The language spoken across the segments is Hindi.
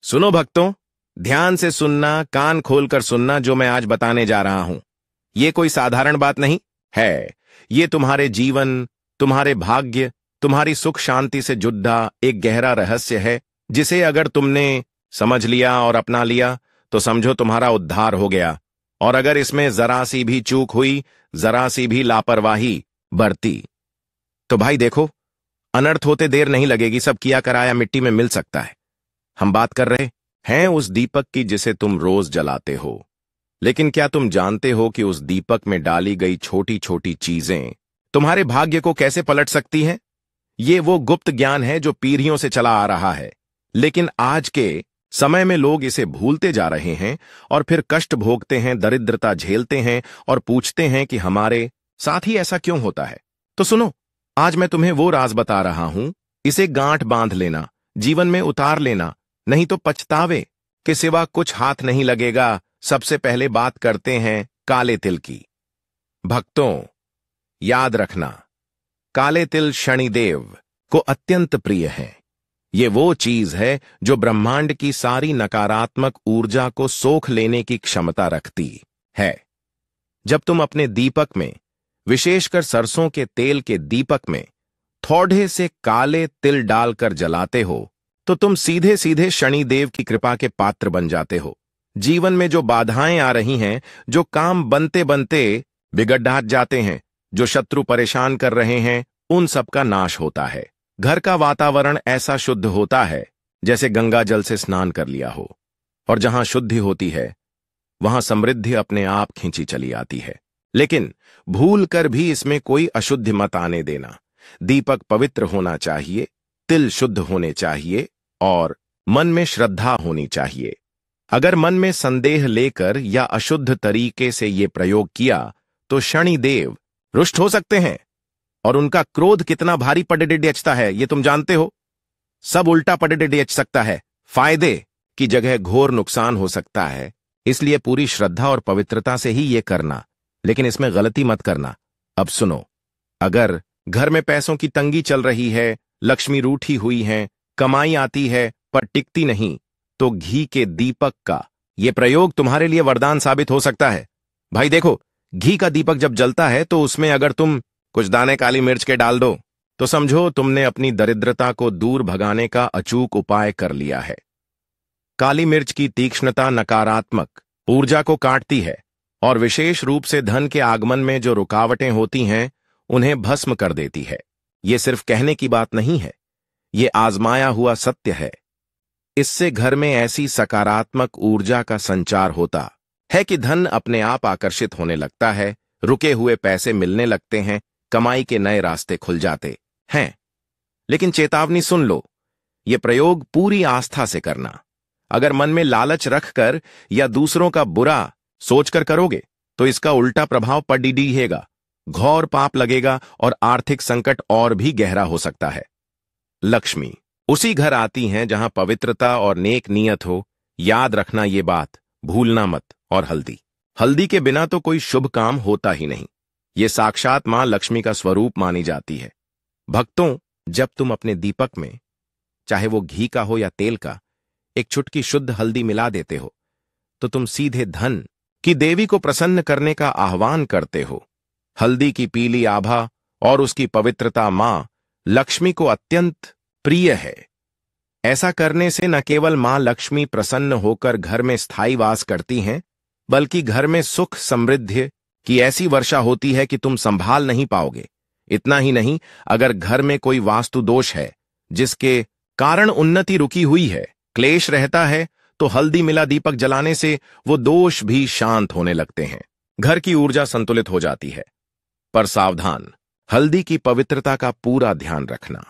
सुनो भक्तों, ध्यान से सुनना, कान खोलकर सुनना जो मैं आज बताने जा रहा हूं। ये कोई साधारण बात नहीं है। ये तुम्हारे जीवन, तुम्हारे भाग्य, तुम्हारी सुख शांति से जुड़ा एक गहरा रहस्य है, जिसे अगर तुमने समझ लिया और अपना लिया तो समझो तुम्हारा उद्धार हो गया। और अगर इसमें जरा सी भी चूक हुई, जरा सी भी लापरवाही बरती, तो भाई देखो, अनर्थ होते देर नहीं लगेगी। सब किया कराया मिट्टी में मिल सकता है। हम बात कर रहे हैं उस दीपक की जिसे तुम रोज जलाते हो। लेकिन क्या तुम जानते हो कि उस दीपक में डाली गई छोटी छोटी चीजें तुम्हारे भाग्य को कैसे पलट सकती हैं? ये वो गुप्त ज्ञान है जो पीढ़ियों से चला आ रहा है, लेकिन आज के समय में लोग इसे भूलते जा रहे हैं और फिर कष्ट भोगते हैं, दरिद्रता झेलते हैं और पूछते हैं कि हमारे साथ ही ऐसा क्यों होता है। तो सुनो, आज मैं तुम्हें वो राज बता रहा हूं। इसे गांठ बांध लेना, जीवन में उतार लेना, नहीं तो पछतावे के सिवा कुछ हाथ नहीं लगेगा। सबसे पहले बात करते हैं काले तिल की। भक्तों, याद रखना, काले तिल शनिदेव को अत्यंत प्रिय है। ये वो चीज है जो ब्रह्मांड की सारी नकारात्मक ऊर्जा को सोख लेने की क्षमता रखती है। जब तुम अपने दीपक में, विशेषकर सरसों के तेल के दीपक में, थोड़े से काले तिल डालकर जलाते हो, तो तुम सीधे सीधे शनिदेव की कृपा के पात्र बन जाते हो। जीवन में जो बाधाएं आ रही हैं, जो काम बनते बनते बिगड़ जाते हैं, जो शत्रु परेशान कर रहे हैं, उन सब का नाश होता है। घर का वातावरण ऐसा शुद्ध होता है जैसे गंगा जल से स्नान कर लिया हो। और जहां शुद्धि होती है, वहां समृद्धि अपने आप खींची चली आती है। लेकिन भूल कर भी इसमें कोई अशुद्धि मत आने देना। दीपक पवित्र होना चाहिए, तिल शुद्ध होने चाहिए और मन में श्रद्धा होनी चाहिए। अगर मन में संदेह लेकर या अशुद्ध तरीके से ये प्रयोग किया तो शनिदेव रुष्ट हो सकते हैं। और उनका क्रोध कितना भारी पड़ेचता है ये तुम जानते हो। सब उल्टा पड़ेच सकता है। फायदे की जगह घोर नुकसान हो सकता है। इसलिए पूरी श्रद्धा और पवित्रता से ही ये करना, लेकिन इसमें गलती मत करना। अब सुनो, अगर घर में पैसों की तंगी चल रही है, लक्ष्मी रूठी हुई है, कमाई आती है पर टिकती नहीं, तो घी के दीपक का यह प्रयोग तुम्हारे लिए वरदान साबित हो सकता है। भाई देखो, घी का दीपक जब जलता है तो उसमें अगर तुम कुछ दाने काली मिर्च के डाल दो तो समझो तुमने अपनी दरिद्रता को दूर भगाने का अचूक उपाय कर लिया है। काली मिर्च की तीक्ष्णता नकारात्मक ऊर्जा को काटती है और विशेष रूप से धन के आगमन में जो रुकावटें होती हैं उन्हें भस्म कर देती है। ये सिर्फ कहने की बात नहीं है, ये आजमाया हुआ सत्य है। इससे घर में ऐसी सकारात्मक ऊर्जा का संचार होता है कि धन अपने आप आकर्षित होने लगता है, रुके हुए पैसे मिलने लगते हैं, कमाई के नए रास्ते खुल जाते हैं। लेकिन चेतावनी सुन लो, यह प्रयोग पूरी आस्था से करना। अगर मन में लालच रखकर या दूसरों का बुरा सोचकर करोगे तो इसका उल्टा प्रभाव पड़ेगा, घोर पाप लगेगा और आर्थिक संकट और भी गहरा हो सकता है। लक्ष्मी उसी घर आती हैं जहां पवित्रता और नेक नियत हो। याद रखना ये बात, भूलना मत। और हल्दी के बिना तो कोई शुभ काम होता ही नहीं। ये साक्षात मां लक्ष्मी का स्वरूप मानी जाती है। भक्तों, जब तुम अपने दीपक में, चाहे वो घी का हो या तेल का, एक चुटकी शुद्ध हल्दी मिला देते हो तो तुम सीधे धन की देवी को प्रसन्न करने का आह्वान करते हो। हल्दी की पीली आभा और उसकी पवित्रता मां लक्ष्मी को अत्यंत प्रिय है। ऐसा करने से न केवल मां लक्ष्मी प्रसन्न होकर घर में स्थायी वास करती हैं, बल्कि घर में सुख समृद्धि की ऐसी वर्षा होती है कि तुम संभाल नहीं पाओगे। इतना ही नहीं, अगर घर में कोई वास्तु दोष है जिसके कारण उन्नति रुकी हुई है, क्लेश रहता है, तो हल्दी मिला दीपक जलाने से वो दोष भी शांत होने लगते हैं। घर की ऊर्जा संतुलित हो जाती है। पर सावधान, हल्दी की पवित्रता का पूरा ध्यान रखना।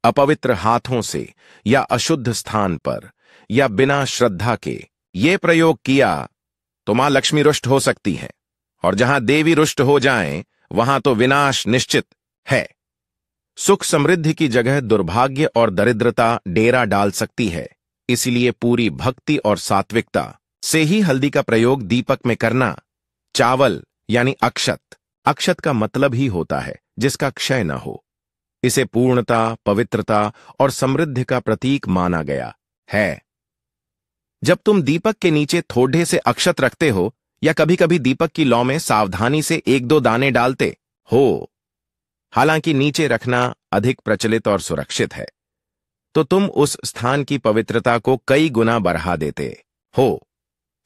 अपवित्र हाथों से या अशुद्ध स्थान पर या बिना श्रद्धा के ये प्रयोग किया तो मां लक्ष्मी रुष्ट हो सकती है। और जहां देवी रुष्ट हो जाएं, वहां तो विनाश निश्चित है। सुख समृद्धि की जगह दुर्भाग्य और दरिद्रता डेरा डाल सकती है। इसलिए पूरी भक्ति और सात्विकता से ही हल्दी का प्रयोग दीपक में करना। चावल यानी अक्षत, अक्षत का मतलब ही होता है जिसका क्षय न हो। इसे पूर्णता, पवित्रता और समृद्धि का प्रतीक माना गया है। जब तुम दीपक के नीचे थोड़े से अक्षत रखते हो या कभी कभी दीपक की लौ में सावधानी से एक दो दाने डालते हो, हालांकि नीचे रखना अधिक प्रचलित और सुरक्षित है, तो तुम उस स्थान की पवित्रता को कई गुना बढ़ा देते हो।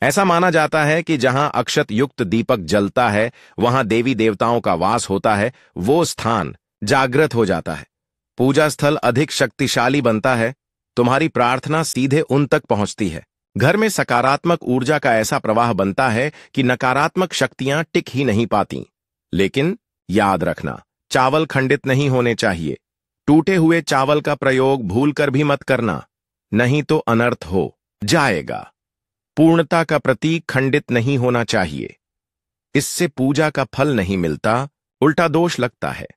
ऐसा माना जाता है कि जहां अक्षत युक्त दीपक जलता है वहां देवी देवताओं का वास होता है, वो स्थान जागृत हो जाता है, पूजा स्थल अधिक शक्तिशाली बनता है, तुम्हारी प्रार्थना सीधे उन तक पहुंचती है, घर में सकारात्मक ऊर्जा का ऐसा प्रवाह बनता है कि नकारात्मक शक्तियां टिक ही नहीं पाती। लेकिन याद रखना, चावल खंडित नहीं होने चाहिए। टूटे हुए चावल का प्रयोग भूलकर भी मत करना, नहीं तो अनर्थ हो जाएगा। पूर्णता का प्रतीक खंडित नहीं होना चाहिए, इससे पूजा का फल नहीं मिलता, उल्टा दोष लगता है,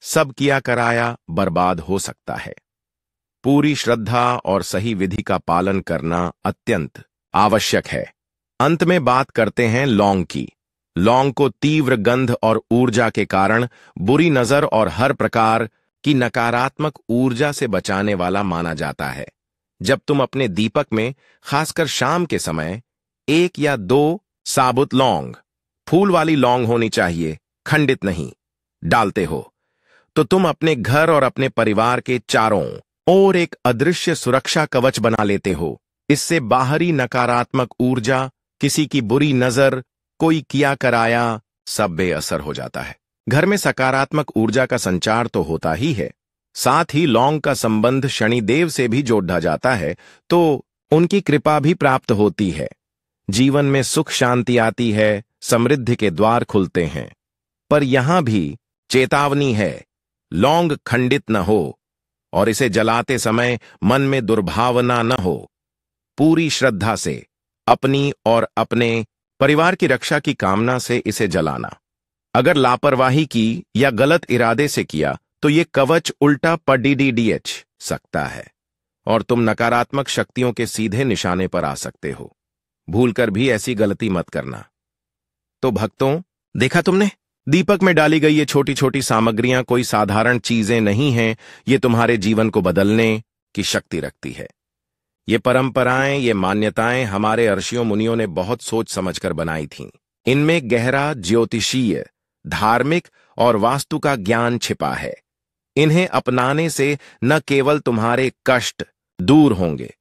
सब किया कराया बर्बाद हो सकता है। पूरी श्रद्धा और सही विधि का पालन करना अत्यंत आवश्यक है। अंत में बात करते हैं लौंग की। लौंग को तीव्र गंध और ऊर्जा के कारण बुरी नजर और हर प्रकार की नकारात्मक ऊर्जा से बचाने वाला माना जाता है। जब तुम अपने दीपक में, खासकर शाम के समय, 1 या 2 साबुत लौंग, फूल वाली लौंग होनी चाहिए, खंडित नहीं, डालते हो, तो तुम अपने घर और अपने परिवार के चारों ओर एक अदृश्य सुरक्षा कवच बना लेते हो। इससे बाहरी नकारात्मक ऊर्जा, किसी की बुरी नजर, कोई किया कराया, सब बेअसर हो जाता है। घर में सकारात्मक ऊर्जा का संचार तो होता ही है, साथ ही लौंग का संबंध शनिदेव से भी जोड़ा जाता है, तो उनकी कृपा भी प्राप्त होती है। जीवन में सुख शांति आती है, समृद्धि के द्वार खुलते हैं। पर यहां भी चेतावनी है, लौंग खंडित न हो और इसे जलाते समय मन में दुर्भावना न हो। पूरी श्रद्धा से अपनी और अपने परिवार की रक्षा की कामना से इसे जलाना। अगर लापरवाही की या गलत इरादे से किया तो ये कवच उल्टा पड़ीडीडीएच सकता है और तुम नकारात्मक शक्तियों के सीधे निशाने पर आ सकते हो। भूलकर भी ऐसी गलती मत करना। तो भक्तों, देखा तुमने, दीपक में डाली गई ये छोटी छोटी सामग्रियां कोई साधारण चीजें नहीं हैं, ये तुम्हारे जीवन को बदलने की शक्ति रखती है। ये परंपराएं, ये मान्यताएं हमारे ऋषियों मुनियों ने बहुत सोच समझकर बनाई थीं। इनमें गहरा ज्योतिषीय, धार्मिक और वास्तु का ज्ञान छिपा है। इन्हें अपनाने से न केवल तुम्हारे कष्ट दूर होंगे,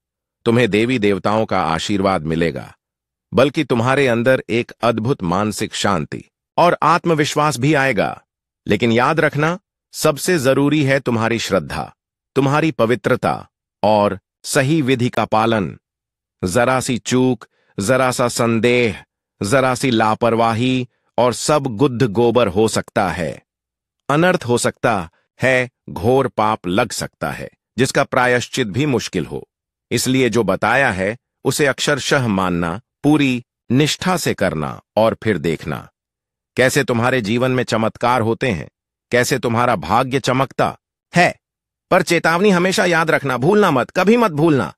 तुम्हें देवी देवताओं का आशीर्वाद मिलेगा, बल्कि तुम्हारे अंदर एक अद्भुत मानसिक शांति और आत्मविश्वास भी आएगा। लेकिन याद रखना, सबसे जरूरी है तुम्हारी श्रद्धा, तुम्हारी पवित्रता और सही विधि का पालन। जरा सी चूक, जरा सा संदेह, जरा सी लापरवाही और सब गुद्ध गोबर हो सकता है, अनर्थ हो सकता है, घोर पाप लग सकता है, जिसका प्रायश्चित भी मुश्किल हो। इसलिए जो बताया है उसे अक्षरशः मानना, पूरी निष्ठा से करना और फिर देखना कैसे तुम्हारे जीवन में चमत्कार होते हैं, कैसे तुम्हारा भाग्य चमकता है। पर चेतावनी हमेशा याद रखना, भूलना मत, कभी मत भूलना,